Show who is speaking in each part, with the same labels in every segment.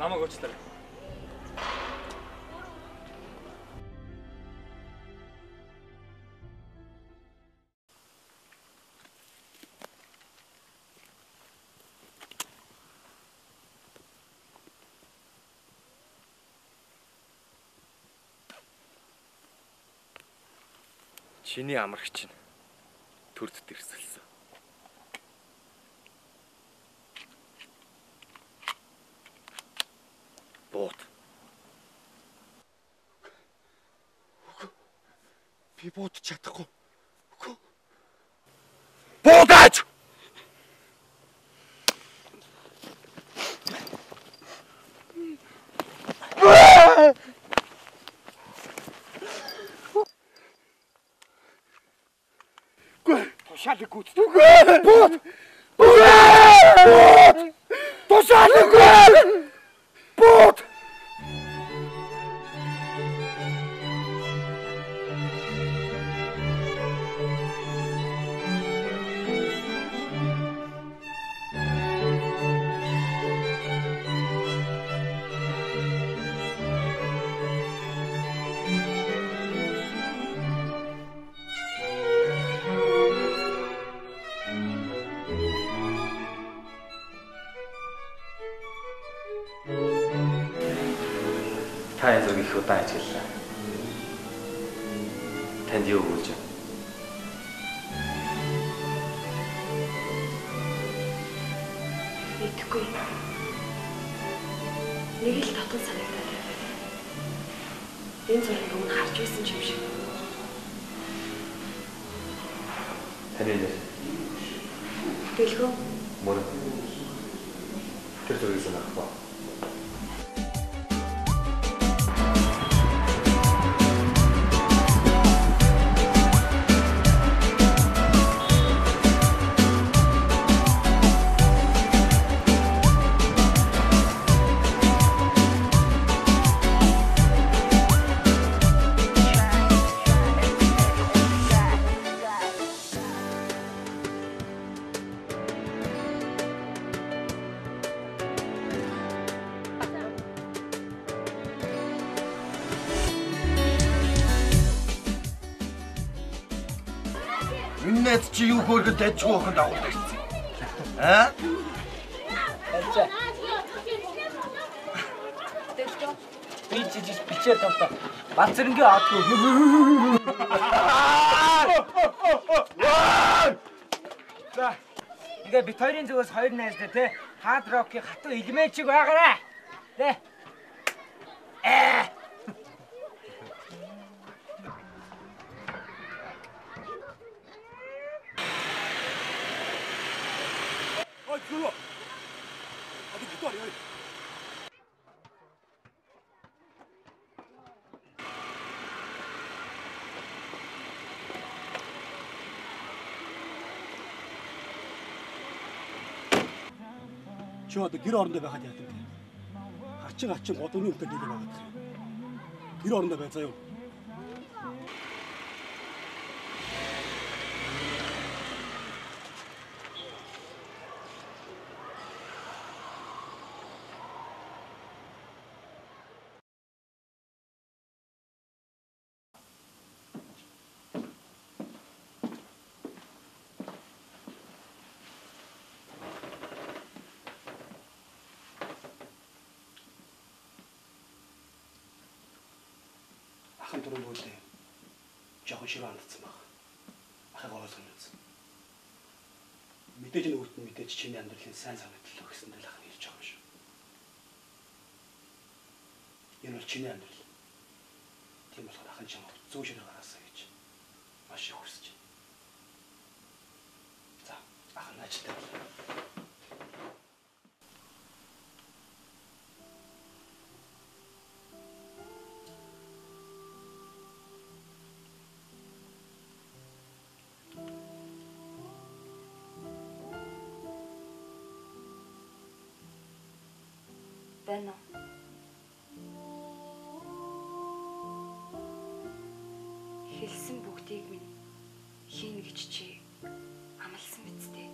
Speaker 1: Намайг уучлаарай. Чиний амрагч нь төрд дэрсэлсэн. Бууд. Би буудаж чадахгүй. Буудаач! Тушаалыг гүйцэтгэв. Бууд! Бууд! Тушаалыг! Бууд! Та яг их удаан ажиллаа. Танд юу өгүүлж байна?
Speaker 2: Мэдгүй. Нэг л татан санагдаад байна. Энэ зургийг өмнө харж байсан юм шиг.
Speaker 1: Таны нэр?
Speaker 2: Дэлгөө.
Speaker 1: Мөр. Тэр зургийг санах ба.
Speaker 3: Үнэт чи юу хөөргөд дайчгүй охин дагуулдаг гэсэн. Аа?
Speaker 4: Ачаа.
Speaker 2: Дэлгөө.
Speaker 4: Би жижиг бичээ тавтаа. Балцэрнгээ аадгүй. За. Ингээ бит хоёрын зүгээс хоёр найзтай те. Hard rock-ийн хатуу элемент чиг байгаарай. Тэ.
Speaker 5: Чи одоо гэр орондоо байхад яадаг вэ? Хачин годооны өвтөр дийлээ байгаад. Гэр орондоо бай заяа. Ахын түрэн бөлөө. Жохоо ширээ андцсан баг. Ахыг оос гэнэс. Мэдээж нөгөөт нь мэдээж чиний амьдралын сайн санагдлаа гэсэн дэл ахын хэлж байгаа юм шүү. Энэ бол чиний амьдрал. Тийм болохоор ахын чамд зөв ширээ гаргаасаа гэж маш их хүсэж байна. За, ахын ажилтаа.
Speaker 2: Байна уу? Хэлсэн бүгдийг минь хийн гэж чи амласан биз дээ.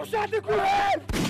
Speaker 3: Тушаадаггүй.